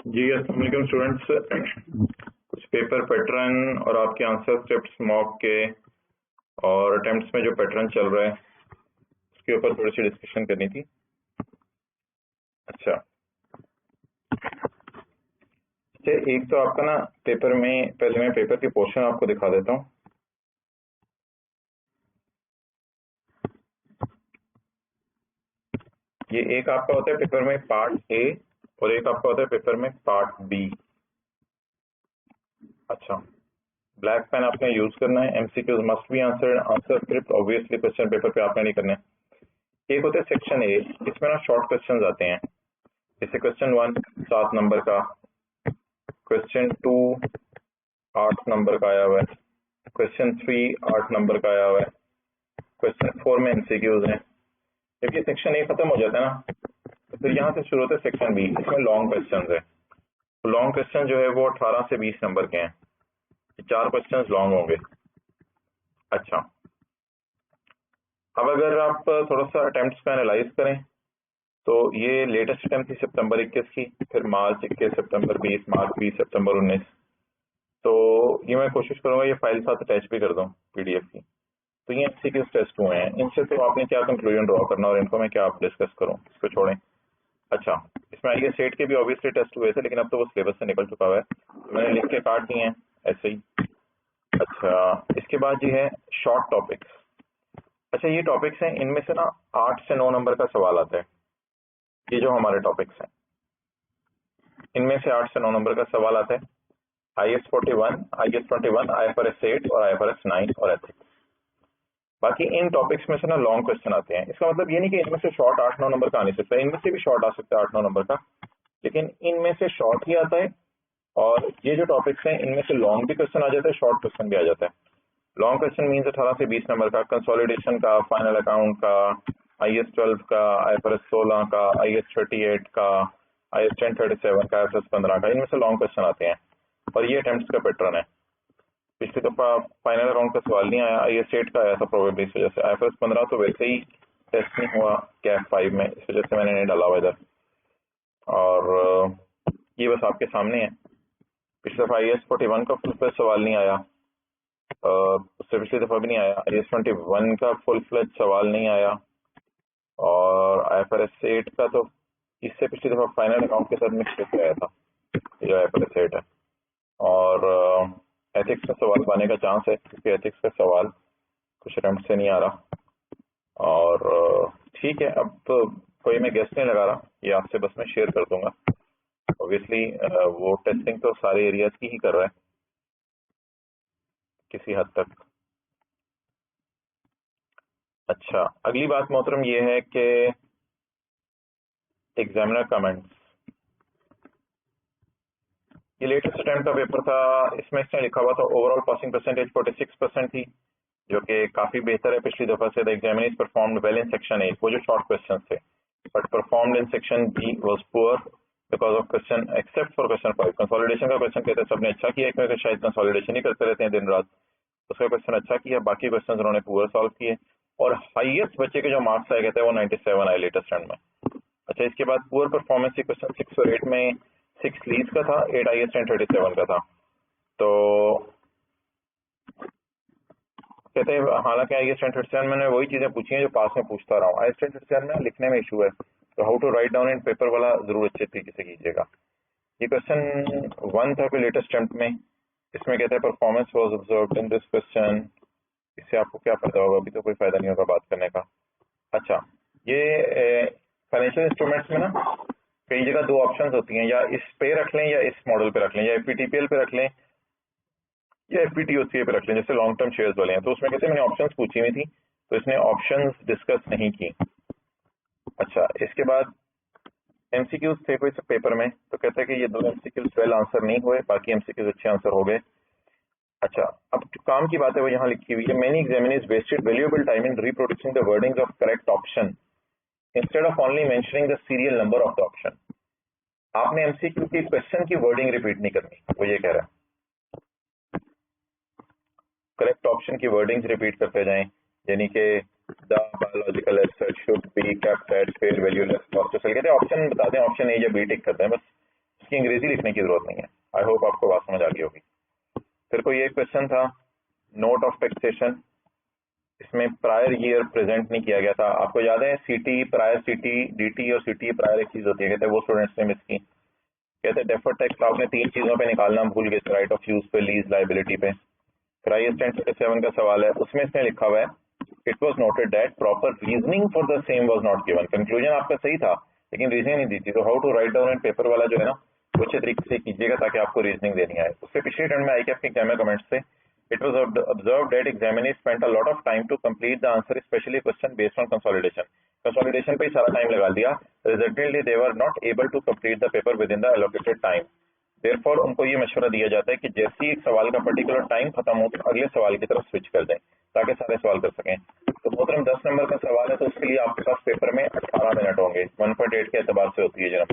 जी अस्सलाम वालेकुम स्टूडेंट्स। कुछ पेपर पैटर्न और आपके आंसर स्क्रिप्ट्स मॉक के और अटेम्प्ट्स में जो पैटर्न चल रहा है उसके ऊपर थोड़ी सी डिस्कशन करनी थी। अच्छा, एक तो आपका ना पेपर में, पहले मैं पेपर के पोर्शन आपको दिखा देता हूँ। ये एक आपका होता है पेपर में पार्ट ए और एक आपका होता है पेपर में पार्ट बी। अच्छा, ब्लैक पेन आपने यूज करना है। MCQs must be answered, answer script obviously question paper पे आपने नहीं करना है। एक होता है सेक्शन ए, इसमें ना शॉर्ट क्वेश्चंस आते हैं, जैसे क्वेश्चन 1 7 नंबर का, क्वेश्चन 2 8 नंबर का आया हुआ है, क्वेश्चन 3 8 नंबर का आया हुआ है, क्वेश्चन 4 में एमसीक्यूज हैं। जब ये सेक्शन ए खत्म हो जाता है ना, तो फिर यहाँ से शुरू होता है सेक्शन बी, इसमें लॉन्ग क्वेश्चन है। तो लॉन्ग क्वेश्चन जो है वो 18 से 20 नंबर के हैं, 4 क्वेश्चन लॉन्ग होंगे। अच्छा, अब अगर आप थोड़ा सा अटेम्प्ट्स का एनालाइज करें तो ये लेटेस्ट अटेम्प्ट थी सितंबर 21 की, फिर मार्च 21, सितंबर 20, मार्च 20, सितंबर 19। तो ये मैं कोशिश करूंगा ये फाइल साथ अटैच भी कर दूं पीडीएफ की। तो ये एमसीक्यूज टेस्ट हुए हैं, इनसे तो आपने क्या कंक्लूजन ड्रॉ करना और इनको मैं क्या आप डिस्कस करूं, इसको छोड़ें। अच्छा, इसमें आईएएस स्टेट के भी ऑब्वियसली टेस्ट हुए थे, लेकिन अब तो वो सिलेबस से निकल चुका हुआ है, तो मैंने लिख के काट दिए हैं ऐसे ही। अच्छा, इसके बाद ये है शॉर्ट टॉपिक्स। अच्छा, ये टॉपिक्स हैं, इनमें से ना 8 से 9 नंबर का सवाल आता है। ये जो हमारे टॉपिक्स हैं इनमें से 8 से 9 नंबर का सवाल आता है। आईएएस 41, आईएएस 21, आईएफआरएस 8 और आईएफआरएस 9 और एथिक्स। बाकी इन टॉपिक्स में से ना लॉन्ग क्वेश्चन आते हैं। इसका मतलब ये नहीं कि इनमें से शॉर्ट 8-9 नंबर का आ नहीं सकता, इनमें से भी शॉर्ट आ सकता है 8-9 नंबर का, लेकिन इनमें से शॉर्ट ही आता है। और ये जो टॉपिक्स हैं इनमें से लॉन्ग भी क्वेश्चन आ जाता है, शॉर्ट क्वेश्चन भी आ जाता है। लॉन्ग क्वेश्चन मीन्स 18 से 20 नंबर का, कंसोलिडेशन का, फाइनल अकाउंट का, आईएएस 12 का, आईएफआरएस 16 का, आईएएस 38 का, आईएएस 1037 का, आईएफआरएस 15 का, इनमें से लॉन्ग क्वेश्चन आते हैं। और ये अटेम्प्ट्स का पैटर्न है। पिछली दफा फाइनल अकाउंट का सवाल नहीं आया, आईएएस 8 का आया था प्रोबेबली, इस वजह से। आईएफआरएस 15 तो वैसे ही टेस्ट नहीं हुआ कैप 5 में, इस वजह से मैंने नहीं डाला हुआ इधर। और ये बस आपके सामने है। पिछली दफा आईएएस 41 का फुल फ्लेज सवाल नहीं आया, उससे पिछली दफा भी नहीं आया। आईएएस 21 का फुल फ्लेज सवाल नहीं आया, और आईएफआरएस 8 का तो इससे पिछली दफा फाइनल अकाउंट के साथ मिक्स करके आया था, जो आईएफआरएस 8 है। और एथिक्स का सवाल पाने का चांस है, क्योंकि एथिक्स का सवाल कुछ अटेम्प्ट से नहीं आ रहा। और ठीक है, अब कोई मैं गेस्ट नहीं लगा रहा, ये आपसे बस मैं शेयर कर दूंगा। ऑब्वियसली वो टेस्टिंग तो सारे एरियाज की ही कर रहा है किसी हद तक। अच्छा, अगली बात मोहतरम ये है कि एग्जामिनर कमेंट्स। ये लेटेस्ट अटेम्प्ट का पेपर था, इसमें इसने लिखा हुआ था ओवरऑल पासिंग परसेंटेज 46% थी, जो कि काफी बेहतर है पिछली दफा से। The examiners performed well in section A, वो जो शॉर्ट क्वेश्चंस थे, but performed in section B was poor because of question except for question 5। Consolidation का क्वेश्चन कहते हैं सबने अच्छा किया, क्योंकि शायद कंसोलिडेशन ही करते रहते हैं दिन रात, उसका क्वेश्चन अच्छा किया, बाकी क्वेश्चन उन्होंने पुअर सॉल्व किए। और हाईएस्ट बच्चे के जो मार्क्स आए कहते हैं वो 97 आए लेटेस्ट रन में। अच्छा, इसके बाद पुअर परफॉर्मेंस की क्वेश्चन 6 और 8 में 6 लीज का था, 8 आईएएस 1037 का था। तो कहते हैं हालांकि आईएएस 1037 मैंने वही चीजें पूछी हैं जो पास में पूछता रहा हूँ। आईएएस 1037 में लिखने में इशू है, तो how to write down in paper वाला जरूर अच्छे तरीके से कीजिएगा। ये क्वेश्चन 1 था कोई लेटेस्ट अटेम्प्ट में, इसमें कहते हैं performance was observed in this question. इससे आपको क्या फायदा होगा, अभी तो कोई फायदा नहीं होगा बात करने का। अच्छा, ये फाइनेंशियल इंस्ट्रूमेंट्स में ना कई जगह 2 ऑप्शंस होती हैं, या इस पे रख लें या इस मॉडल पे रख लें, या एफपीटीपीएल पे रख लें या एफपीटीओसीए पे रख लें, जैसे लॉन्ग टर्म शेयर्स वाले हैं। तो उसमें कहते हैं मैंने ऑप्शंस पूछी हुई थी, तो इसने ऑप्शंस डिस्कस नहीं की। अच्छा, इसके बाद एमसीक्यूज थे कोई पेपर में, तो कहते हैं कि ये 2 एमसीक्यूज वेल आंसर नहीं हुए, बाकी एमसीक्यूज अच्छे आंसर हो गए। अच्छा, अब जो काम की बात है वो यहाँ लिखी हुई है। Many examiners wasted valuable time in reproducing the wordings of correct option instead of only mentioning the serial number of the option. आपने एमसीक्यू के क्वेश्चन की वर्डिंग रिपीट नहीं करनी, वो ये कह रहा है। करेक्ट ऑप्शन की वर्डिंग्स रिपीट करते जाएं, यानी कि the biological asset should be kept at fair value less cost to sell. कहते हैं ऑप्शन बता दें, ऑप्शन ए या बी टिक करते हैं बस, इसकी अंग्रेजी लिखने की जरूरत नहीं है। आई होप आपको बात समझ आ गई होगी। फिर कोई एक क्वेश्चन था नोट ऑफ टैक्सेशन, इसमें प्रायर ईयर प्रेजेंट नहीं किया गया था। आपको याद है सीटी प्रायर सीटी डीटी और सीटी प्रायर एक चीज होती है, कहते हैं वो स्टूडेंट्स ने मिस की। कहते हैं डेफर्ड टैक्स आपने 3 चीजों पे निकालना भूल गए, राइट ऑफ यूज पे, लीज, लायबिलिटी पे। फिर IAS 1037 का सवाल है, उसमें इसने लिखा हुआ है it was noted that proper reasoning for the same was not given. Conclusion आपका सही था लेकिन रीजनिंग नहीं दी थी। तो how to write down in paper वाला जो है ना वो अच्छे तरीके से कीजिएगा ताकि आपको रीजनिंग देनी आए। उससे पिछले टर्न में ICAP के एग्जाम कमेंट्स से it was observe that examiner spent a lot of time to complete the answer specially question based on consolidation. Consolidation पे ही सारा टाइम लगा दिया, resultantly they were not able to complete the paper within the allocated time. Therefore उनको ये मशवरा दिया जाता है कि जैसे ही एक सवाल का पर्टिकुलर टाइम खत्म हो तो अगले सवाल की तरफ स्विच कर दें ताकि सारे सवाल कर सकें। तो मोहतरम 10 नंबर का सवाल है तो उसके लिए आपके पास पेपर में 18 मिनट होंगे, 1.8 के एतबार से होती है जनाब।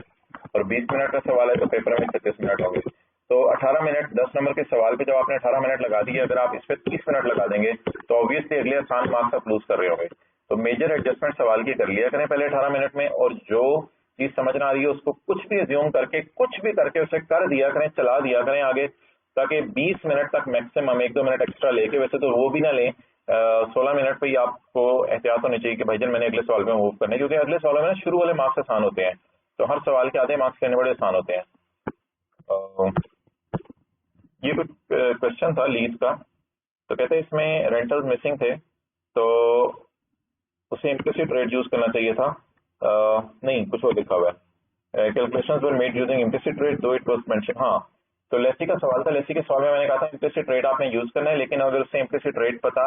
और 20 मिनट का सवाल है तो पेपर में 36 मिनट होंगे। तो 18 मिनट 10 नंबर के सवाल पे जब आपने 18 मिनट लगा दिए, अगर आप इस पे 30 मिनट लगा देंगे तो ऑब्वियसली अगले आसान मार्क्स आप लूज कर रहे होंगे। तो मेजर एडजस्टमेंट सवाल की कर लिया करें पहले 18 मिनट में, और जो चीज समझ ना आ रही है उसको कुछ भी अज्यूम करके कुछ भी करके उसे कर दिया करें, चला दिया करें आगे, ताकि 20 मिनट तक मैक्सिमम 1-2 मिनट एक्स्ट्रा लेके, वैसे तो वो भी ना लें, 16 मिनट पे ही आपको एहतियात होनी चाहिए कि भाईजान मैंने अगले सवाल में मूव करना है, क्योंकि अगले सवालों में शुरू वाले मार्क्स आसान होते हैं। तो हर सवाल के आधे मार्क्स लेने बड़े आसान होते हैं। ये कुछ क्वेश्चन था लीज का। तो कहते हैं इसमें रेंटल्स मिसिंग थे तो उसे इम्प्लिसिट रेट यूज करना चाहिए था। नहीं, कुछ और लिखा हुआ है, calculations were made using implicit rate दो इट वाज मेंशन। हाँ, तो लेसी का सवाल था, लेसी के सवाल में मैंने कहा था इम्प्लिसिट रेट आपने यूज करना है, लेकिन अगर उससे इम्प्लिसिट रेट पता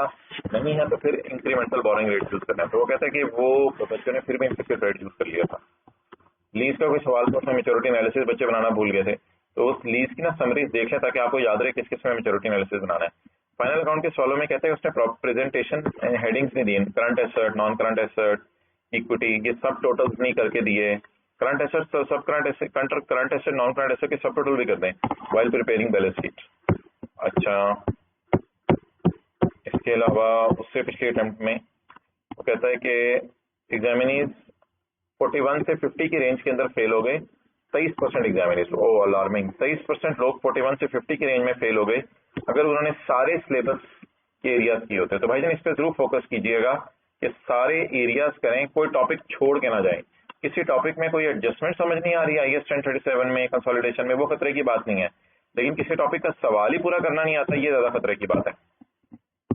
नहीं है तो फिर इंक्रीमेंटल बोरिंग रेट यूज करना है। तो वो कहता है कि वो बच्चों ने फिर भी इम्प्लिसिट रेट यूज कर लिया था। लीज का कोई सवाल था, उसमें मेच्योरिटी एनालिसिस बच्चे बनाना भूल गए थे, तो उस लीज की ना समरीज देखें ताकि आपको याद रहे किस किस में मेच्योरिटी एनालिसिस बनाना है। फाइनल अकाउंट के सवालों में कहते हैं उसने प्रेजेंटेशन हेडिंग्स नहीं दिए, current asset, non current asset, equity, ये सब टोटल्स नहीं करके दिए। करंट एसेट तो सब current asset, non current asset के सब टोटल भी कर दें व्हाइल प्रिपेयरिंग बैलेंस शीट। अच्छा, इसके अलावा उससे पिछले अटेम्प्ट में वो कहता है कि एग्जामिनीज 41 से 50 की रेंज के अंदर फेल हो गए 23% एग्जामिनीज। ओ अलार्मिंग, 23% लोग 41 से 50 की रेंज में फेल हो गए अगर उन्होंने सारे सिलेबस के एरियाज किए होते। तो भाईजान इस पर जरूर फोकस कीजिएगा कि सारे एरियाज करें, कोई टॉपिक छोड़ के ना जाए। किसी टॉपिक में कोई एडजस्टमेंट समझ नहीं आ रही है IAS 1037 में, कंसोलिडेशन में, वो खतरे की बात नहीं है, लेकिन किसी टॉपिक का सवाल ही पूरा करना नहीं आता, ये ज्यादा खतरे की बात है।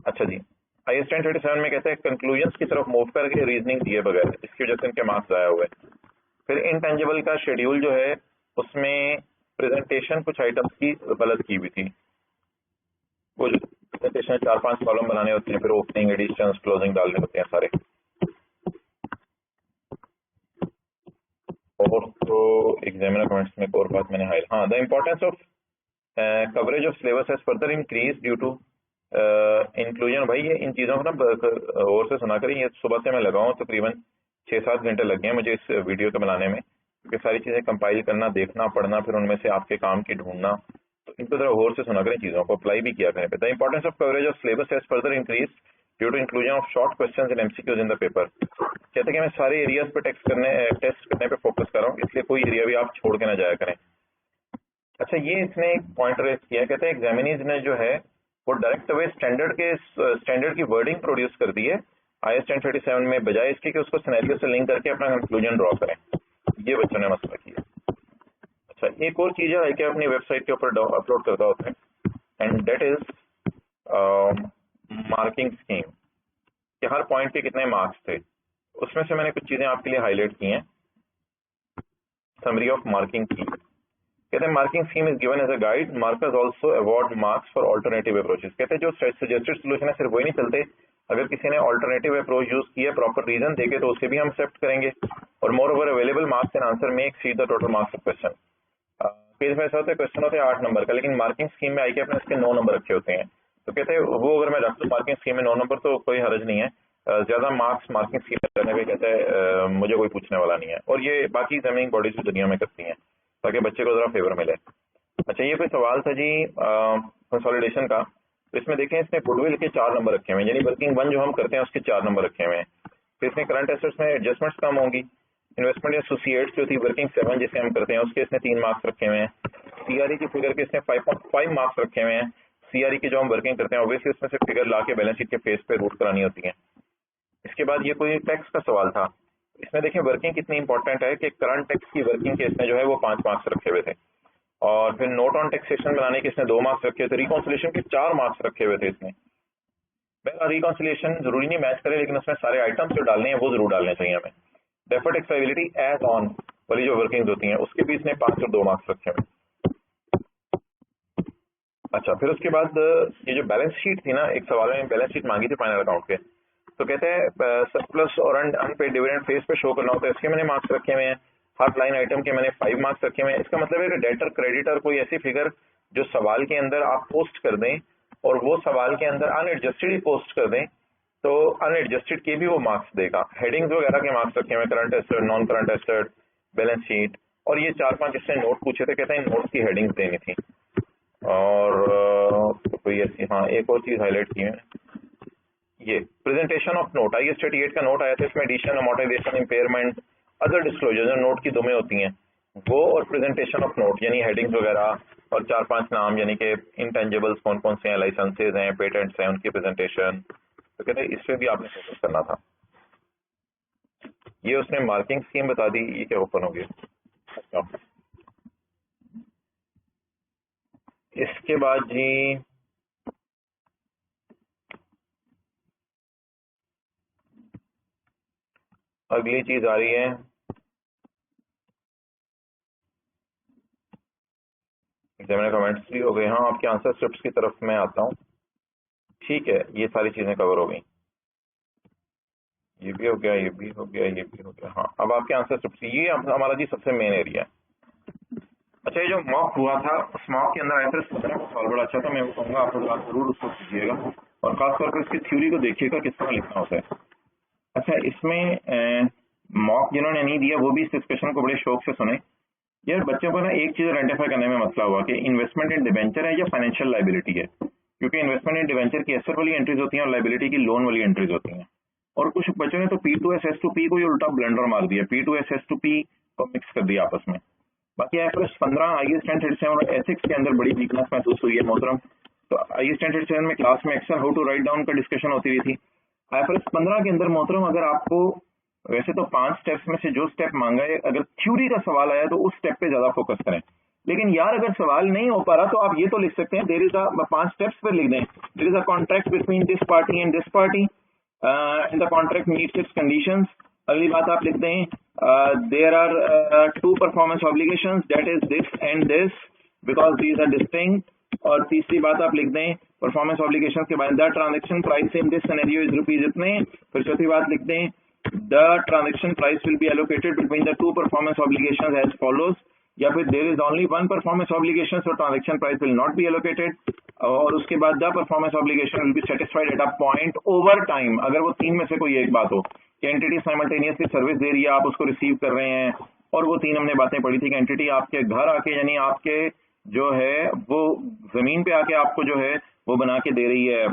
अच्छा जी, IAS 1037 में कहते हैं कंक्लूजन्स की तरफ मूव करके रीजनिंग दिए बगैर, इसकी वजह से इनके मार्क्स आया हुए। फिर इनटेंजिबल का शेड्यूल जो है उसमें प्रेजेंटेशन कुछ आइटम्स की गलत की हुई थी। वो जो प्रेजेंटेशन 4-5 कॉलम बनाने होते हैं, फिर ओपनिंग, एडिशन, क्लोजिंग डालने होते हैं सारे। और तो एग्जामिनर कमेंट्स में एक और बात मैंने हाईलाइट, हाँ, the importance of coverage of syllabus has further increase due to inclusion. भाई ये इन चीज़ों को ना और से सुना करें, ये सुबह से मैं लगा हूँ, तकरीबन 6-7 घंटे लग गए मुझे इस वीडियो के बनाने में, क्योंकि सारी चीज़ें कंपाइल करना, देखना, पढ़ना, फिर उनमें से आपके काम की ढूंढना। तो इनको जरा और से सुना करें, चीज़ों को अप्लाई भी किया करें। The importance of coverage of syllabus has further increase due to inclusion of short questions in MCQs in the paper. कहते हैं कि मैं सारे एरियाज पे टेस्ट करने पे फोकस कर रहा हूँ, इसलिए कोई एरिया भी आप छोड़ के ना जाया करें। अच्छा, ये इसने एक पॉइंट रेज किया, कहते हैं एग्जामिनीज ने जो है वो डायरेक्ट अवे स्टैंडर्ड की वर्डिंग प्रोड्यूस कर दी है IAS 1037 में, बजाय इसके कि उसको सिनेरियो से लिंक करके अपना कंक्लूजन ड्रॉ करें। ये बच्चों ने मसला किया। अच्छा, एक और चीज है कि अपनी वेबसाइट के ऊपर अपलोड करता होता है, and that is marking scheme, कि हर पॉइंट के कितने मार्क्स थे। उसमें से मैंने कुछ चीजें आपके लिए हाईलाइट की हैं। समरी ऑफ मार्किंग स्कीम, कहते हैं marking scheme is given as a guide, markers also award marks for alternative approaches. कहते हैं जो सजेस्टेड सोल्यूशन है सिर्फ वही नहीं चलते, अगर किसी ने ऑल्टरनेटिव अप्रोच यूज किया, प्रॉपर रीजन देके, तो उसे भी हम एक्सेप्ट करेंगे। और moreover available marks in answer में exceed the total marks of question. Page में ऐसा होता है, क्वेश्चन होते हैं 8 नंबर का, लेकिन मार्किंग स्कीम में ICAP ने इसके 9 नंबर रखे होते हैं। तो कहते हैं वो अगर मैं रख दूं मार्किंग स्कीम में 9 नंबर तो कोई हर्ज नहीं है, ज्यादा मार्क्स मार्किंग स्कीम में करने पे कहते हैं मुझे कोई पूछने वाला नहीं है। और ये बाकी एग्जामिनिंग बॉडीज दुनिया में करती हैं ताकि बच्चे को जरा फेवर मिले। अच्छा, ये कोई सवाल था जी कंसोलिडेशन का। तो इसमें देखें, इसने गुडविल के 4 नंबर रखे हुए हैं, यानी वर्किंग 1 जो हम करते हैं उसके 4 नंबर रखे हुए हैं। तो इसमें करंट एसेट्स में एडजस्टमेंट्स कम होंगी, इन्वेस्टमेंट एसोसिएट्स जो थी वर्किंग 7 जिसे हम करते हैं उसके इसने 3 मार्क्स रखे हुए हैं। सीआरई की फिगर के इसने 5.5 मार्क्स रखे हुए हैं। सीआरई की जो हम वर्किंग करते हैं ऑब्वियसली उसमें से फिगर ला के बैलेंस शीट के फेस पे रूट करानी होती है। इसके बाद ये कोई टैक्स का सवाल था, इसमें देखें वर्किंग कितनी इंपॉर्टेंट है कि करंट टैक्स की वर्किंग के इसने जो है वो 5 मार्क्स रखे हुए थे, और फिर नोट ऑन टैक्सेशन बनाने के इसने 2 मार्क्स रखे हुए थे, रिकॉन्सिलेशन के 4 मार्क्स रखे हुए थे इसने। रिकॉन्सिलेशन जरूरी नहीं मैच करे, लेकिन उसमें सारे आइटम्स जो डालने हैं वो जरूर डालने चाहिए हमें। Deferred tax liability as on वाली जो वर्किंग होती हैं उसके भी इसने 5 और 2 मार्क्स रखे हुए। अच्छा, फिर उसके बाद ये जो बैलेंस शीट थी ना, एक सवाल में बैलेंस शीट मांगी थी फाइनल अकाउंट के, तो कहते हैं सरप्लस और अनपेड डिविडेंड फेस पे शो करना होता है, इसके मैंने मार्क्स रखे हुए हैं। हर लाइन आइटम के मैंने 5 मार्क्स रखे हुए हैं। इसका मतलब है कि डेटर क्रेडिटर कोई ऐसी फिगर जो सवाल के अंदर आप पोस्ट कर दें और वो सवाल के अंदर अनएडजस्टेड ही पोस्ट कर दें तो अनएडजस्टेड के भी वो मार्क्स देगा। हेडिंग्स वगैरह के मार्क्स रखे हुए, current asset, non current asset, balance sheet, और ये 4-5 इसने नोट पूछे थे, कहते हैं नोट्स की हेडिंग्स देनी थी। और कोई ऐसी, हाँ एक और चीज हाईलाइट की है, ये प्रेजेंटेशन ऑफ नोट IAS 38 का नोट आया था, इसमें addition, amortisation, impairment, other disclosure जो नोट की दुमें होती हैं वो, और प्रेजेंटेशन ऑफ नोट यानी हेडिंग्स वगैरह, और 4-5 नाम यानी कि इंटेंजिबल्स कौन कौन से हैं, लाइसेंसेज हैं, पेटेंट्स हैं, उनकी प्रेजेंटेशन, तो कहते हैं इस पे भी आपने फोकस करना था। ये उसने मार्किंग स्कीम बता दी, ये क्या ओपन हो गया। अच्छा, इसके बाद जी अगली चीज आ रही है एग्जामिनर कमेंट्स भी हो गए। हाँ, आपके आंसर स्क्रिप्ट की तरफ मैं आता हूँ। ठीक है, ये सारी चीजें कवर हो गई, ये भी हो गया, ये भी हो गया, ये भी हो गया। हाँ, अब आपके आंसर स्क्रिप्ट, ये हमारा जी सबसे मेन एरिया है। अच्छा, ये जो मॉक हुआ था उस मॉक के अंदर आया था सवाल बड़ा अच्छा था, मैं कहूँगा आप लोग जरूर उसको कीजिएगा और खासतौर पर इसकी थ्योरी को देखिएगा किस तरह लिखना होता है। अच्छा, इसमें मॉक जिन्होंने नहीं दिया वो भी इस डिस्कशन को बड़े शौक से सुने। यार बच्चों को ना एक चीज आइडेंटिफाई करने में मसला हुआ कि इन्वेस्टमेंट इन डिवेंचर है या फाइनेंशियल लाइबिलिटी है, क्योंकि इन्वेस्टमेंट इन डिवेंचर की एसेट वाली एंट्रीज होती हैं और लाइबिलिटी की लोन वाली एंट्रीज होती हैं। और कुछ बच्चों ने तो P2S S2P को ही उल्टा ब्लेंडर मार दिया, P2S S2P को मिक्स कर दिया आपस में। बाकी IFRS 15 IAS 1037 और एथिक्स के अंदर बड़ी वीकनेस महसूस हुई है मोहतरम। तो IAS 1037 में क्लास में अक्सर हाउ टू राइट डाउन का डिस्कशन होती हुई थी। IFRS 15 के अंदर मोहतरम अगर आपको वैसे तो 5 स्टेप्स में से जो स्टेप मांगा है, अगर थ्योरी का सवाल आया तो उस स्टेप पे ज्यादा फोकस करें। लेकिन यार अगर सवाल नहीं हो पा रहा तो आप ये तो लिख सकते हैं, देयर इज अ 5 स्टेप्स पे लिख दें, there is a contract between this party and this party and the contract meets its conditions. अगली बात आप लिख दें there are 2 performance obligations that is this and this because these are distinct. और तीसरी बात आप लिख दें परफॉर्मेंस ऑब्लिगेशन के बाद the transaction price in this scenario is rupees इतने। फिर चौथी बात लिख दें the transaction price will be allocated between the 2 performance obligations as follows, या फिर there is only 1 performance obligation so transaction price will not be allocated। और उसके बाद the performance obligation will be satisfied at a point over time। अगर वो 3 में से कोई एक बात हो कि एंटिटी साइमल्टेनियसली सर्विस दे रही है, आप उसको रिसीव कर रहे हैं, और वो 3 हमने बातें पढ़ी थी कि एंटिटी आपके घर आके यानी आपके जो है वो जमीन पे आके आपको जो है वो बना के दे रही है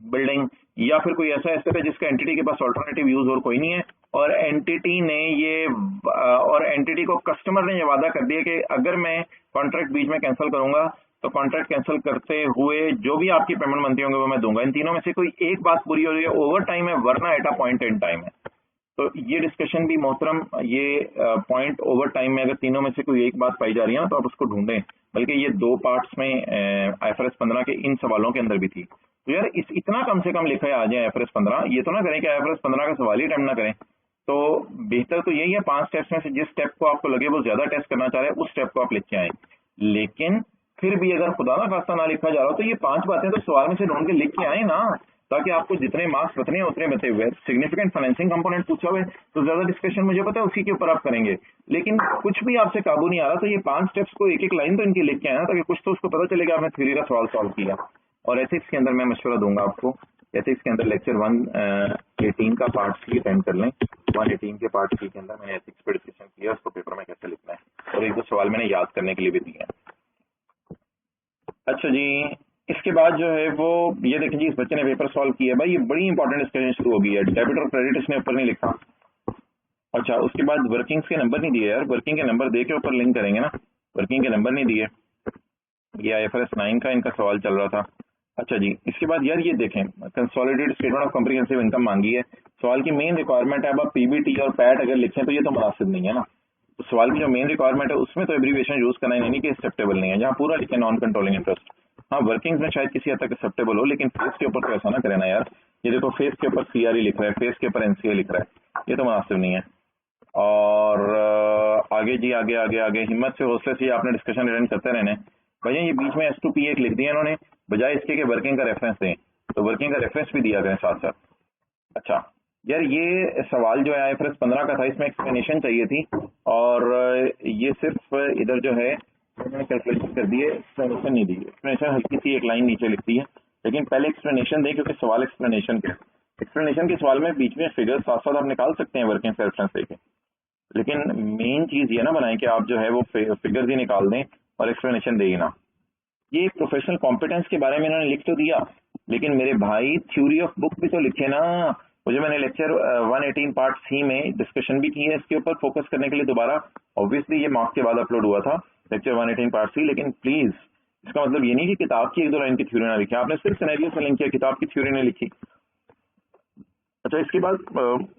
बिल्डिंग, या फिर कोई ऐसा एसेट है जिसका एंटिटी के पास ऑल्टरनेटिव यूज और कोई नहीं है, और एंटिटी ने ये और एंटिटी को कस्टमर ने ये वादा कर दिया कि अगर मैं कॉन्ट्रैक्ट बीच में कैंसिल करूंगा तो कॉन्ट्रैक्ट कैंसिल करते हुए जो भी आपकी पेमेंट बनती होंगे वो मैं दूंगा। इन तीनों में से कोई एक बात पूरी हो रही है, ओवर टाइम है, वरना at a point in time है। तो ये डिस्कशन भी मोहतरम, ये पॉइंट ओवर टाइम में अगर तीनों में से कोई एक बात पाई जा रही है ना तो आप उसको ढूंढें, बल्कि ये 2 पार्ट्स में IFRS 15 के इन सवालों के अंदर भी थी। तो यार इतना कम से कम लिखा है आ जाए IFRS 15, ये तो ना करें कि IFRS 15 का सवाल ही अटेम्प्ट ना करें। तो बेहतर तो यही है 5 स्टेप्स में से जिस स्टेप को आपको लगे वो ज्यादा टेस्ट करना चाह रहे हैं उस स्टेप को आप लिख के आए। लेकिन फिर भी अगर खुदा ना खास्ता ना लिखा जा रहा हो तो ये 5 बातें तो सवाल में से ढूंढ के लिख के आए ना, ताकि आपको जितने मार्क्स बतने हैं उतने बते हुए। सिग्निफिकेंट फाइनेंसिंग कंपोनेंट पूछा हुआ है तो ज्यादा डिस्कशन मुझे पता है उसी के ऊपर आप करेंगे, लेकिन कुछ भी आपसे काबू नहीं आ रहा तो ये 5 स्टेप्स को एक एक लाइन तो इनकी लिख के आए ना, ताकि कुछ तो उसको पता चलेगा आपने थ्योरी का सवाल सॉल्व किया। और एथिक्स के अंदर मैं मशवरा दूंगा आपको, एथिक्स के अंदर लेक्चर 118 का पार्ट सी अटेंड कर लें। 118 के पार्ट सी के अंदर मैंने एथिक्स पे डिस्कशन किया, उसको पेपर में कैसे लिखना है, और एक दो सवाल मैंने याद करने के लिए भी दिए हैं। अच्छा जी, इसके बाद जो है वो ये देखें जी, इस बच्चे ने पेपर सॉल्व किया। भाई ये बड़ी इंपॉर्टेंट डिस्कशन शुरू हो गई है, डेबिट और क्रेडिट इसने ऊपर नहीं लिखा, अच्छा, उसके बाद वर्किंग्स के नंबर नहीं दिए यार, वर्किंग के नंबर दे के ऊपर लिंक करेंगे ना, वर्किंग के नंबर नहीं दिए। ये IFRS 9 का इनका सवाल चल रहा था। अच्छा जी, इसके बाद यार ये देखें, consolidated statement of comprehensive income मांगी है। सवाल की मेन रिक्वायरमेंट है, अब आप PBT और पैट अगर लिखें तो ये तो मुनासिब नहीं है ना। तो सवाल की जो मेन रिक्वायरमेंट है उसमें तो एब्रीविएशन यूज करना ही नहीं कि एक्सेप्टेबल नहीं है, जहाँ पूरा लिखे नॉन कंट्रोलिंग इंटरेस्ट। हाँ, वर्किंग्स में शायद किसी हद तक एक्सेप्टेबल हो, लेकिन फेस के ऊपर तो ऐसा ना करे ना यार। ये देखो, फेस के ऊपर CRE लिख रहा है, फेस के ऊपर NCA लिख रहा है, ये तो मुनासिब नहीं है। और आगे जी, आगे आगे आगे हिम्मत से हौसले से आपने डिस्कशन अटेंड करते रहने। भैया ये बीच में S2P एक लिख दिया इन्होंने, बजाय इसके कि वर्किंग का रेफरेंस दें, तो वर्किंग का रेफरेंस भी दिया गया साथ साथ। अच्छा यार, ये सवाल जो है IFRS 15 का था, इसमें एक्सप्लेनेशन चाहिए थी, और ये सिर्फ इधर जो है मैंने कैलकुलेशन कर दी है, एक्सप्लेनेशन नहीं दी। एक्सप्लेनेशन हल्की सी एक लाइन नीचे लिखती है, लेकिन पहले एक्सप्लेनेशन दें क्योंकि सवाल एक्सप्लेनेशन के, एक्सप्लेनेशन के सवाल में बीच में फिगर साथ साथ आप निकाल सकते हैं वर्किंग रेफरेंस देके, लेकिन मेन चीज ये ना बनाएं कि आप जो है वो फिगर्स ही निकाल दें और एक्सप्लेनेशन दें ना। ये प्रोफेशनल कॉम्पिटेंस के बारे में इन्होंने लिख तो दिया, लेकिन मेरे भाई थ्योरी ऑफ बुक भी तो लिखे ना। मुझे मैंने लेक्चर 118 पार्ट C में डिस्कशन भी की है इसके ऊपर फोकस करने के लिए दोबारा। ऑब्वियसली ये मार्क्स के बाद अपलोड हुआ था लेक्चर 118 पार्ट C, लेकिन प्लीज इसका मतलब ये नहीं कि किताब की एक दो लाइन की थ्योरी ना लिखी, आपने सिर्फ सिनेरियो से लिंक किया, किताब की थ्योरी नहीं लिखी। अच्छा, इसके बाद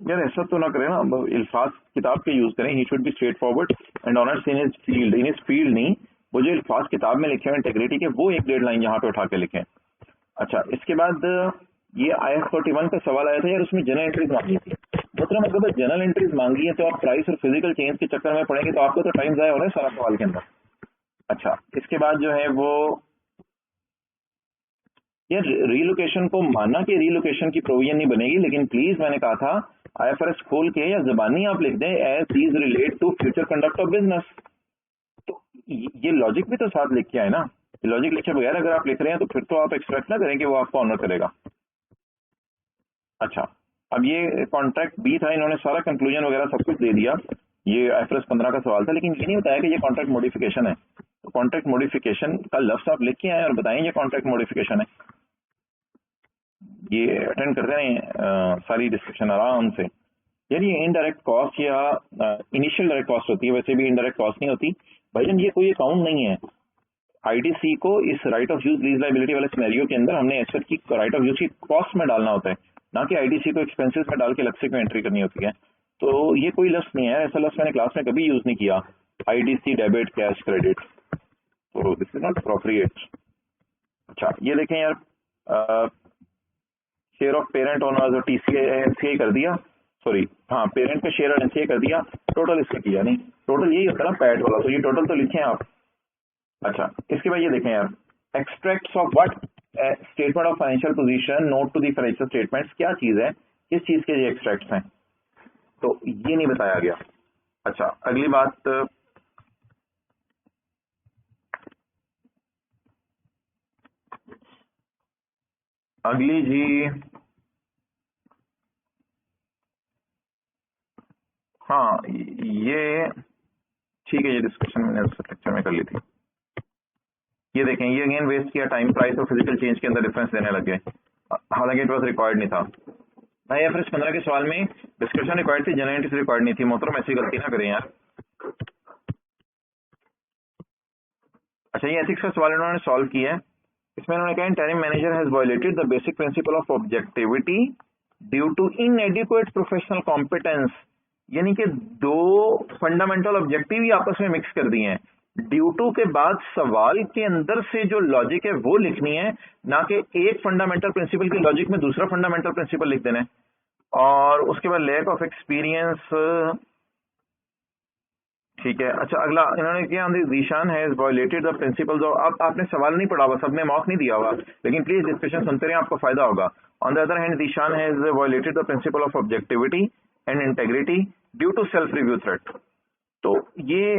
यार ऐसा तो ना करें ना, अल्फाज किताब के यूज करें। He should be straight forward and honours in his field, in his field नहीं, वो जो अल्फाज किताब में लिखे हुए इंटेग्रिटी के, वो एक डेढ़ लाइन यहाँ पे उठा के लिखें। अच्छा, इसके बाद ये IF 41 का सवाल आया था यार, उसमें जनरल एंट्रीज मांगी थी। मतलब अगर जनरल एंट्रीज मांगी है तो आप प्राइस और फिजिकल चेंज के चक्कर में पड़ेंगे तो आपको तो टाइम जाया हो रहा है सारा सवाल के अंदर। अच्छा, इसके बाद जो है वो यार रीलोकेशन को मानना कि रीलोकेशन की प्रोविजन नहीं बनेगी, लेकिन प्लीज मैंने कहा था IFRS खोल के या जबानी आप लिख दें as these relate to future conduct of business, तो ये लॉजिक भी तो साथ लिख के आए ना। लॉजिक लिखे बगैर अगर आप लिख रहे हैं तो फिर तो आप एक्सपेक्ट ना करें कि वो आपको ऑनर करेगा। अच्छा, अब ये कॉन्ट्रैक्ट B था, इन्होंने सारा कंक्लूजन वगैरह सब कुछ दे दिया। ये IFRS 15 का सवाल था, लेकिन ये नहीं बताया कि ये कॉन्ट्रैक्ट मॉडिफिकेशन है। तो कॉन्ट्रैक्ट मॉडिफिकेशन का लफ्ज आप लिख के आए और बताएं ये कॉन्ट्रैक्ट मॉडिफिकेशन है। ये अटेंड करते हैं सारी डिस्कशन आराम से। यार ये इनडायरेक्ट कॉस्ट या इनिशियल डायरेक्ट कॉस्ट होती है, वैसे भी इनडायरेक्ट कॉस्ट नहीं होती भाईजान, ये कोई अकाउंट नहीं है। IDC को इस right of use lease liability वाले सिनेरियो के अंदर हमने एसेट की राइट ऑफ यूज की कॉस्ट में डालना होता है, ना कि IDC को एक्सपेंसेस में डाल के अलग से एंट्री करनी होती है। तो ये कोई लफ्ज नहीं है, ऐसा लफ्ज मैंने क्लास में कभी यूज नहीं किया, IDC डेबिट कैश क्रेडिट, तो दिस इज नॉट अप्रोप्रिएट। अच्छा, ये देखें यार, शेयर ऑफ पेरेंट ओनर्स और TCA कर दिया, सॉरी हाँ पेरेंट का शेयर और NCA कर दिया, टोटल इससे किया नहीं, टोटल यही होता है ना पैट वाला, तो ये टोटल तो लिखे आप। अच्छा, इसके बाद ये देखें यार, extracts of what, statement of financial position, note to the financial statements, क्या चीज है, किस चीज के ये एक्सट्रैक्ट्स हैं, तो ये नहीं बताया गया। अच्छा, अगली बात, अगली जी, हाँ ये ठीक है, ये डिस्कशन मैंने उस लेक्चर में कर ली थी। ये देखें, ये अगेन वेस्ट किया टाइम, प्राइस और फिजिकल चेंज के अंदर डिफरेंस देने लगे, हालांकि इट वाज रिक्वायर्ड नहीं था। IFRS 15 के सवाल में डिस्कशन रिक्वायर्ड थी, जनरल एंट्रीज रिक्वायर्ड नहीं थी। मोहतरम ऐसी गलती ना करें यार। अच्छा, ये एथिक्स का सवाल इन्होंने सॉल्व किया है, इसमें इन्होंने कहा interim manager has violated the basic principle of objectivity due to inadequate professional competence, यानी कि दो फंडामेंटल ऑब्जेक्टिव ही आपस में मिक्स कर दिए हैं। ड्यू टू के बाद सवाल के अंदर से जो लॉजिक है वो लिखनी है, ना कि एक फंडामेंटल प्रिंसिपल की लॉजिक में दूसरा फंडामेंटल प्रिंसिपल लिख देना है। और उसके बाद लैक ऑफ एक्सपीरियंस, ठीक है। अच्छा, अगला इन्होंने किया Zeeshan has violated the principles of, अब आपने सवाल नहीं पढ़ा हुआ, सबने मॉक नहीं दिया हुआ, लेकिन प्लीज डिस्कशन सुनते रहे, आपको फायदा होगा। On the other hand Zeeshan has violated the principle of objectivity and integrity due to self review threat. तो ये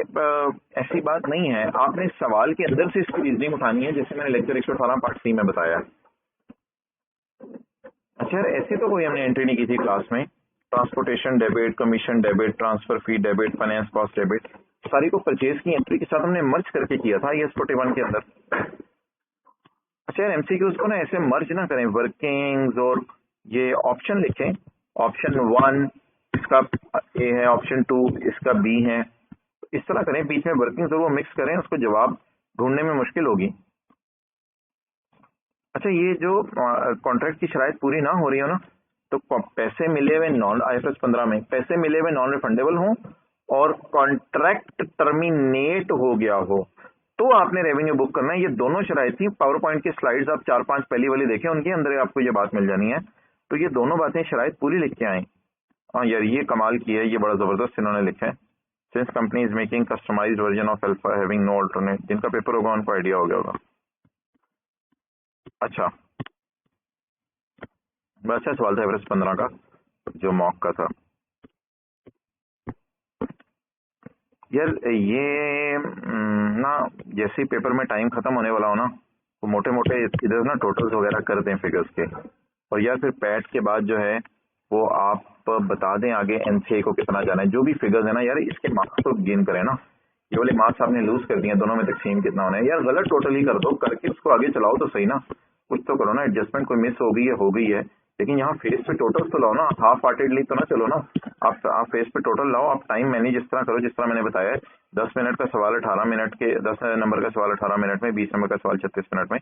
ऐसी बात नहीं है, आपने सवाल के अंदर से इसकी रीजनिंग उठानी है, जैसे मैंने लेक्चर 118 पार्ट C में बताया। अच्छा, ऐसे तो कोई हमने एंट्री नहीं की थी क्लास में, transportation debit, commission debit, transfer fee debit, finance cost debit, सारी को परचेज की एंट्री के साथ हमने मर्ज करके किया था IAS 41 के अंदर। अच्छा यार, MCQs को ना ऐसे मर्ज ना करें, वर्किंग्स और ये ऑप्शन लिखें, ऑप्शन 1 इसका ए है, ऑप्शन 2 इसका बी है। इस तरह करें, बीच में वर्किंग जरूर मिक्स करें, उसको जवाब ढूंढने में मुश्किल होगी। अच्छा, ये जो कॉन्ट्रैक्ट की शराइत पूरी ना हो रही हो ना, तो पैसे मिले हुए नॉन IFRS 15 में पैसे मिले हुए नॉन रिफंडेबल हों और कॉन्ट्रैक्ट टर्मिनेट हो गया हो, तो आपने रेवेन्यू बुक करना है। ये दोनों शराइत थी। पावर पॉइंट की स्लाइड्स आप 4-5 पहली वाली देखें, उनके अंदर आपको ये बात मिल जानी है। तो ये दोनों बातें शराइत पूरी लिख के आए। हाँ यार, ये कमाल की है, ये बड़ा जबरदस्त इन्होंने लिखा है। Since company is making customised version of alpha having no alternate. जिनका पेपर होगा उनको आइडिया हो गया होगा। अच्छा, बस अच्छा सवाल था एवरेज 15 का जो मॉक का था। यार ये ना, जैसे ही पेपर में टाइम खत्म होने वाला हो ना, तो मोटे मोटे इधर ना टोटल्स वगैरह कर दें फिगर्स के, और या फिर पैट के बाद जो है वो आप बता दें आगे NCA को कितना जाना है। जो भी फिगर्स है ना यार, इसके मार्क्स तो गेन करें ना। ये वाले मार्क्स आपने लूज कर दिए, दोनों में तकसीम कितना होना है यार। गलत टोटल ही कर दो, करके उसको आगे चलाओ तो सही ना। कुछ तो करो ना, एडजस्टमेंट कोई मिस हो गई है, लेकिन यहाँ फेस पे टोटल तो लाओ ना, हाफ हार्टेडली तो ना चलो ना। आप फेस पे टोटल लाओ, आप टाइम मैनेज इस तरह करो जिस तरह मैंने बताया है। 10 मिनट का सवाल 18 मिनट के, 10 नंबर का सवाल 18 मिनट में, 20 नंबर का सवाल 36 मिनट में।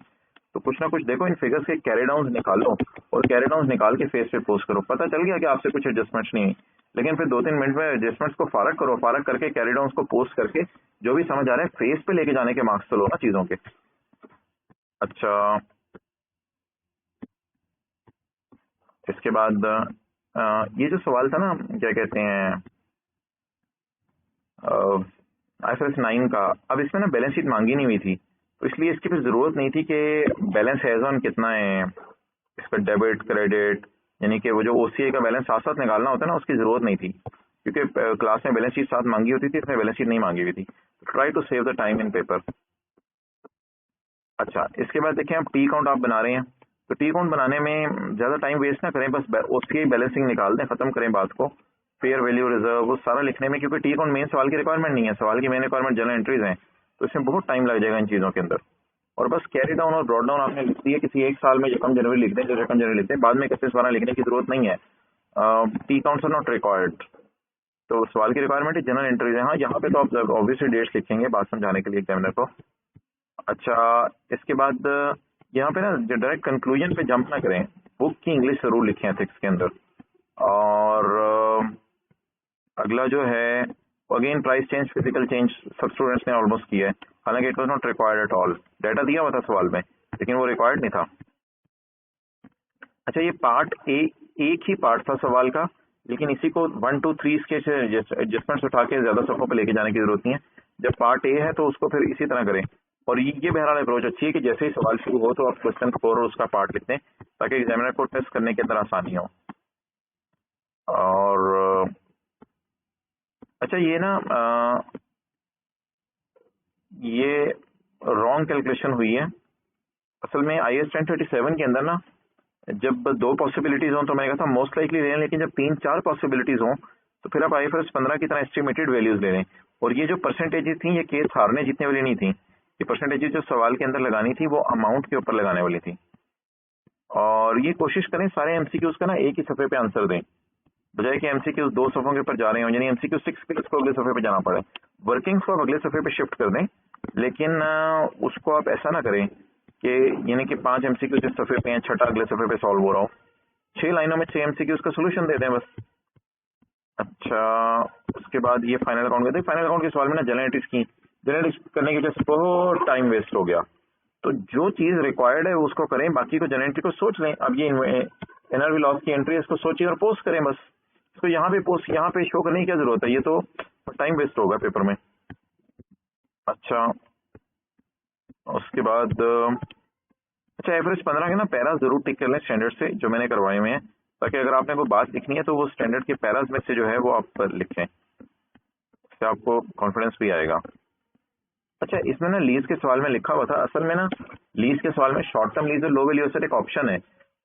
तो कुछ ना कुछ देखो, इन फिगर्स के कैरी डाउन निकालो और कैरी डाउन निकाल के फेस पे पोस्ट करो। पता चल गया कि आपसे कुछ एडजस्टमेंट्स नहीं है, लेकिन फिर 2-3 मिनट में एडजस्टमेंट्स को फारक करो, फारक करके कैरी डाउन को पोस्ट करके जो भी समझ आ रहा है फेस पे लेके जाने के मार्क्स तो लो ना चीजों के। अच्छा, इसके बाद ये जो सवाल था ना, क्या कहते हैं, IFRS 9 का, अब इसमें ना बैलेंस शीट मांगी नहीं हुई थी, तो इसलिए इसकी फिर जरूरत नहीं थी कि बैलेंस हैज ऑन कितना है, इसका डेबिट क्रेडिट, यानी कि वो जो OCI का बैलेंस साथ साथ निकालना होता है ना, उसकी जरूरत नहीं थी, क्योंकि क्लास में बैलेंस शीट साथ मांगी होती थी, इसमें बैलेंस शीट नहीं मांगी हुई थी। Try to save the time in paper. अच्छा, इसके बाद देखें, आप टी काउंट आप बना रहे हैं, तो टी काउंट बनाने में ज्यादा टाइम वेस्ट ना करें, बस OCI बैलेंसिंग निकाल दें, खत्म करें बात को। फेयर वैल्यू रिजर्व वो सारा लिखने में, क्योंकि टी काउंट मेन सवाल की रिक्वायरमेंट नहीं है, सवाल की मेन रिक्वायरमेंट जनरल एंट्रीज हैं, तो इसमें बहुत टाइम लग जाएगा इन चीजों के अंदर। और बस कैरी डाउन और ब्रॉड डाउन आपने लिख दिया, किसी एक साल में यकम जनवरी लिख दें, जो यकम जनवरी लिखते हैं, बाद में 31/12 लिखने की जरूरत नहीं है। T accounts are not required. तो सवाल की रिक्वायरमेंट है जनरल एंट्रीज है। हाँ, यहाँ पे तो आप ऑब्वियसली डेट्स लिखेंगे बात समझाने के लिए एग्जामिनर को। अच्छा, इसके बाद यहाँ पे ना डायरेक्ट कंक्लूजन पे जंप ना करें, बुक की इंग्लिश जरूर लिखें एथिक्स के अंदर। और अगला जो है, again price change, physical change सब स्टूडेंट्स ने ऑलमोस्ट किया है, हालांकि it was not required at all. Data दिया हुआ था सवाल में, लेकिन वो रिक्वायर्ड नहीं था। अच्छा, ये पार्ट ए, एक ही पार्ट था सवाल का, लेकिन इसी को 1, 2, 3 के एडजस्टमेंट्स उठा के ज्यादा सफों पे लेके जाने की जरूरत नहीं है। जब पार्ट ए है तो उसको फिर इसी तरह करें। और ये बहरहाल अप्रोच अच्छी है कि जैसे ही सवाल शुरू हो तो आप क्वेश्चन 4 और उसका पार्ट लिख दें, ताकि एग्जामिनर को टेस्ट करने के अंदर आसानी हो। और अच्छा, ये ना ये रॉन्ग कैलकुलेशन हुई है। असल में IAS 1037 के अंदर ना, जब 2 पॉसिबिलिटीज हो तो मैंने कहा था मोस्ट लाइकली ले लें, लेकिन जब 3-4 पॉसिबिलिटीज हो तो फिर आप IFRS 15 की तरह एस्टिमेटेड वैल्यूज ले लें। और ये जो परसेंटेजेस थी, ये केस हारने जीतने वाली नहीं थी। ये परसेंटेजेस जो सवाल के अंदर लगानी थी वो अमाउंट के ऊपर लगाने वाली थी। और ये कोशिश करें सारे MCQs का ना एक ही सफे पे आंसर दें, बजाय कि MCQs 2 सफों के ऊपर जा रहे हो, यानी MCQ 6 के उसको अगले सफे पे जाना पड़े। वर्किंग्स को आप अगले सफे पे शिफ्ट कर दें, लेकिन उसको आप ऐसा ना करें कि यानी कि 5 MCQ जिस सफे पे हैं, 6 अगले सफे पे सॉल्व हो रहा हो। 6 लाइनों में 6 MCQ का सोल्यूशन दे दें बस। अच्छा, उसके बाद ये फाइनल अकाउंट करते हैं। फाइनल अकाउंट के सवाल में ना जनरल एंट्रीज की, जनरल एंट्रीज करने की वजह से बहुत टाइम वेस्ट हो गया। तो जो चीज रिक्वायर्ड है उसको करें, बाकी को जनरल एंट्री को सोच लें। अब ये NRV लॉस की एंट्री है, इसको सोचिए और पोस्ट करें बस। इसको यहाँ पे पोस्ट, यहाँ पे शो करने की क्या जरूरत है, ये तो टाइम वेस्ट होगा पेपर में। अच्छा, उसके बाद अच्छा, एवरेज 15 के ना पैरा जरूर टिक कर लें स्टैंडर्ड से, जो मैंने करवाए हुए हैं, ताकि अगर आपने कोई बात लिखनी है तो वो स्टैंडर्ड के पैराज में से जो है वो आप लिखें, इससे आपको कॉन्फिडेंस भी आएगा। अच्छा, इसमें ना लीज के सवाल में लिखा हुआ था, असल में ना लीज के सवाल में शॉर्ट टर्म लीज और लो वैल्यू एसेट एक ऑप्शन है।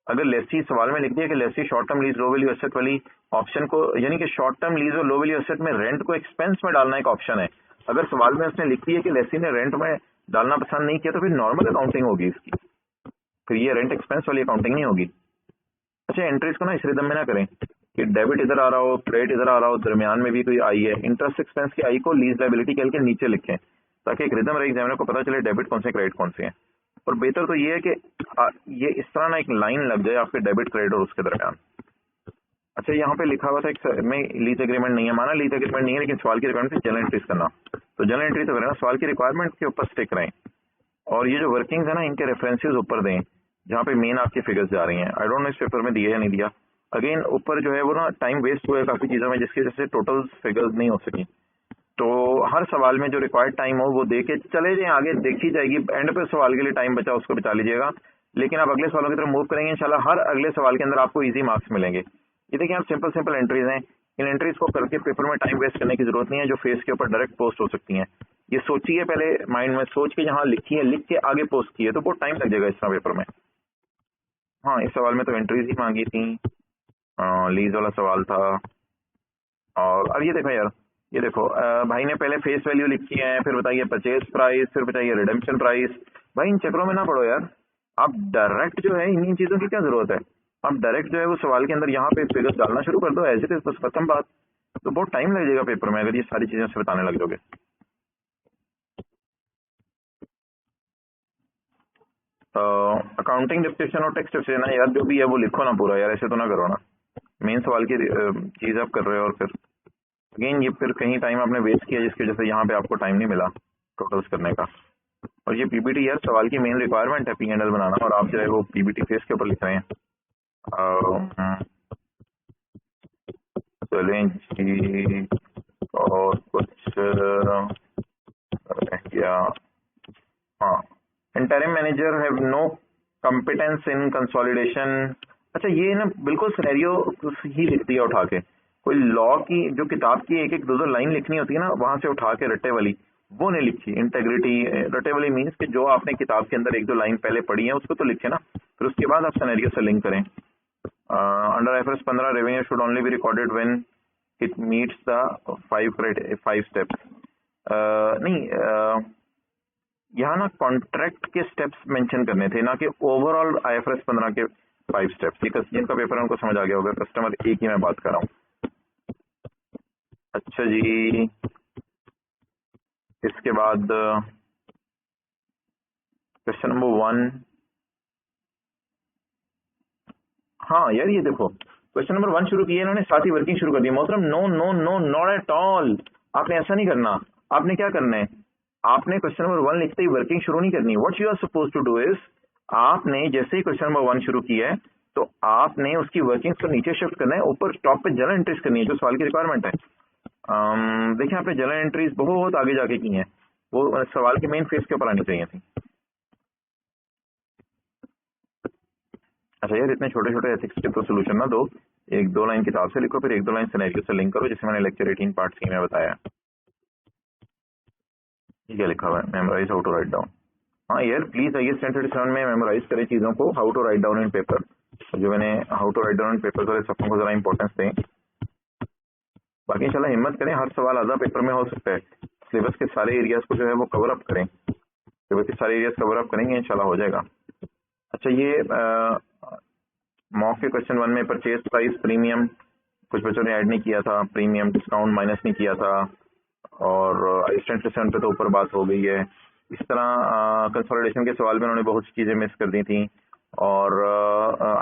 अगर लेसी सवाल में लिख दिया कि lessee short term lease low value asset वाली ऑप्शन को, यानी कि शॉर्ट टर्म लीज और लो वैल्यू एसेट में रेंट को एक्सपेंस में डालना एक ऑप्शन है। अगर सवाल में उसने लिख दिया कि लेसी ने रेंट में डालना पसंद नहीं किया, तो फिर नॉर्मल अकाउंटिंग होगी इसकी, फिर ये रेंट एक्सपेंस वाली अकाउंटिंग नहीं होगी। अच्छा, एंट्रीज को ना इस रिदम में ना करें, कि डेबिट इधर आ रहा हो, क्रेडिट इधर आ रहा हो, दरमियान में भी कोई आई है, इंटरेस्ट एक्सपेंस की आई को लीज लाइबिलिटी कैल के नीचे लिखें ताकि एक रिदम रहे एग्जामिनर को पता चले डेबिट कौन से क्रेडिट कौन से हैं। और बेहतर तो ये है कि ये इस तरह ना एक लाइन लग जाए आपके डेबिट क्रेडिट और उसके दरमियान। अच्छा, यहाँ पे लिखा हुआ था एक में लीज एग्रीमेंट नहीं है, माना लीज एग्रीमेंट नहीं है लेकिन सवाल की रिक्वायरमेंट है जनरल एंट्रीज करना, तो जनरल एंट्री तो करें, सवाल की रिक्वायरमेंट के ऊपर स्टिक रहें और ये जो वर्किंग्स है ना इनके रेफरेंसेस ऊपर दें जहाँ पे मेन आपकी फिगर्स जा रही हैं। आई डोंट नो इस पेपर में दिया या नहीं दिया। अगेन ऊपर जो है वो ना टाइम वेस्ट हुआ है काफी चीजों में जिसकी वजह से टोटल फिगर्स नहीं हो सकी, तो हर सवाल में जो रिक्वायर्ड टाइम हो वो दे के चले जाएं, आगे देखी जाएगी, एंड पे सवाल के लिए टाइम बचा उसको बचा लीजिएगा, लेकिन आप अगले सवालों की तरफ मूव करेंगे इंशाल्लाह हर अगले सवाल के अंदर आपको इजी मार्क्स मिलेंगे। ये देखिए आप सिंपल सिंपल एंट्रीज हैं, इन एंट्रीज को करके पेपर में टाइम वेस्ट करने की जरूरत नहीं है जो फेस के ऊपर डायरेक्ट पोस्ट हो सकती हैं। ये सोचिए पहले माइंड में सोच के जहाँ लिखी है लिख के आगे पोस्ट किए तो बहुत टाइम लग जाएगा इस तरह पेपर में। हाँ, इस सवाल में तो एंट्रीज ही मांगी थी, लीज वाला सवाल था। और अब ये देखो यार, ये देखो भाई ने पहले फेस वैल्यू लिखी है, फिर बताइए परचेज प्राइस, फिर बताइए रिडेम्पशन प्राइस। भाई इन चक्रों में ना पड़ो यार, आप डायरेक्ट जो है इन चीजों की क्या जरूरत है, आप डायरेक्ट जो है वो सवाल के अंदर यहाँ पे फिगर्स डालना शुरू कर दो एज इट इज, बस खत्म बात। तो बहुत टाइम लग जाएगा पेपर में अगर ये सारी चीजें से बताने लग जाओगे। अकाउंटिंग डिप्रेशन और टेक्स्ट डिप्रेशन है यार, जो भी है वो लिखो ना पूरा यार, ऐसे तो ना करो ना, मेन सवाल की चीज आप कर रहे हो और फिर अगेन ये फिर कहीं टाइम आपने वेस्ट किया जिसकी वजह से यहाँ पे आपको टाइम नहीं मिला टोटल्स करने का। और ये पीपीटी यार सवाल की मेन रिक्वायरमेंट है P&L बनाना, और आप जो है वो पीपीटी फेस के ऊपर लिख रहे हैं। चलें जी, और कुछ या हाँ, interim manager have no competence in consolidation. अच्छा, ये ना बिल्कुल सिनेरियो ही लिख दिया उठा के, कोई लॉ की जो किताब की एक एक दो दो लाइन लिखनी होती है ना वहां से उठा के रट्टे वाली वो नहीं लिखी। इंटेग्रिटी रट्टे वाली मीन्स कि जो आपने किताब के अंदर एक दो लाइन पहले पढ़ी है उसको तो लिखे ना, फिर उसके बाद आप सिनेरियो से लिंक करें। Under IFRS 15 revenue should only be recorded when it meets the 5 steps. नहीं, यहाँ ना कॉन्ट्रैक्ट के स्टेप्स मेंशन करने थे ना कि ओवरऑल IFRS 15 के 5 स्टेप्स। ये जिनका पेपर है उनको समझ आ गया होगा, कस्टमर एक ही मैं बात कर रहा हूँ। अच्छा जी, इसके बाद क्वेश्चन नंबर 1। हाँ यार, ये देखो क्वेश्चन नंबर 1 शुरू किया इन्होंने, साथ ही वर्किंग शुरू कर दी। मोहतरम no no no not at all, आपने ऐसा नहीं करना। आपने क्या करना है, आपने क्वेश्चन नंबर 1 लिखते ही वर्किंग शुरू नहीं करनी। What you are suppose to do is, आपने जैसे ही क्वेश्चन नंबर 1 शुरू किया है तो आपने उसकी वर्किंग को नीचे शिफ्ट करना है, ऊपर टॉप पे जनरल एंट्रीज करनी है जो सवाल की रिक्वायरमेंट है। देखिए आपने जनरल एंट्रीज बहुत आगे जाके की हैं, वो सवाल के मेन फेस के ऊपर आनी चाहिए थी। अच्छा यार, इतने छोटे छोटे एथिक्स के तो सोल्यूशन ना दो, एक दो लाइन किताब से लिखो, फिर एक दो लाइन सिनेरियो से लिंक करो, जैसे मैंने लेक्चर 18 पार्ट C में बताया। ये क्या लिखा हुआ है, memorise how to write down. हाँ यार प्लीज आइए स्टैंडर्ड 37 में मेमोराइज करें चीजों को, how to write down in paper. जो मैंने how to write down in paper वाले सफों को जरा इंपॉर्टेंस दें। बाकी इंशाल्लाह हिम्मत करें, हर सवाल आधा पेपर में हो सकता है। सिलेबस के सारे एरियाज को जो है वो कवर अप करें, सिलेबस के सारे एरियाज कवर अप करेंगे इंशाल्लाह हो जाएगा। अच्छा, ये मॉक के क्वेश्चन 1 में परचेज प्राइस प्रीमियम कुछ बच्चों ने ऐड नहीं किया था, प्रीमियम डिस्काउंट माइनस नहीं किया था, और असिस्टेंट सेशन पे तो ऊपर बात हो गई है। इस तरह कंसोलिडेशन के सवाल में उन्होंने बहुत सी चीजें मिस कर दी थी, और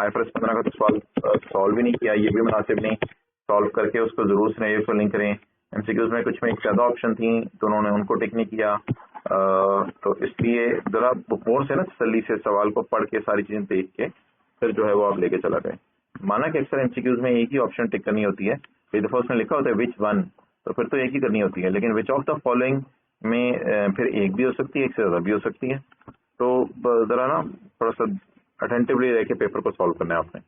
IFRS 15 का तो सवाल सॉल्व भी नहीं किया, ये भी मुनासिब नहीं। सॉल्व करके उसको जरूर सिनेरियो को लिंक करें। MCQs में कुछ में ज्यादा ऑप्शन थी तो उन्होंने उनको टिक नहीं किया, तो इसलिए जरा बोर्ड से ना तसल्ली से सवाल को पढ़ के सारी चीजें देख के फिर जो है वो आप लेके चला गए। माना कि अक्सर MCQs में एक ही ऑप्शन टिक करनी होती है, कई दफा उसमें लिखा होता है विच वन, तो फिर तो एक ही करनी होती है, लेकिन विच ऑफ द फॉलोइंग में फिर एक भी हो सकती है, एक से ज्यादा भी हो सकती है। तो जरा ना थोड़ा सा अटेंटिवली रह के पेपर को सॉल्व करना है आपने।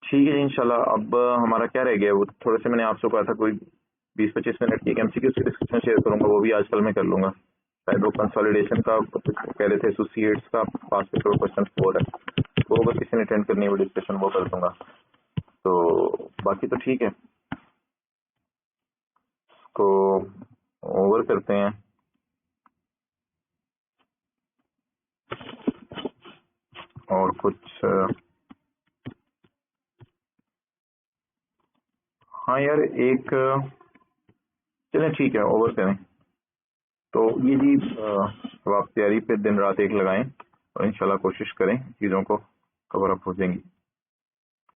ठीक है जी, इंशाल्लाह। अब हमारा क्या रह गया, वो थोड़े से मैंने आपसे कहा था कोई 20-25 मिनट की MCQ की डिस्कशन शेयर करूंगा, वो भी आजकल मैं कर लूंगा। शायद वो कंसोलिडेशन का कह रहे थे, एसोसिएट्स का पास पेपर क्वेश्चन 4 है, वो अगर किसी ने अटेंड करनी है वो डिस्कशन वो कर दूंगा। तो बाकी तो ठीक है, तो ओवर करते हैं। और कुछ हाँ यार, एक चलें ठीक है, ओवर करें। तो ये जी अब आप तैयारी पे दिन रात एक लगाएं और इंशाल्लाह कोशिश करें चीज़ों को कवर अप हो जाएंगी।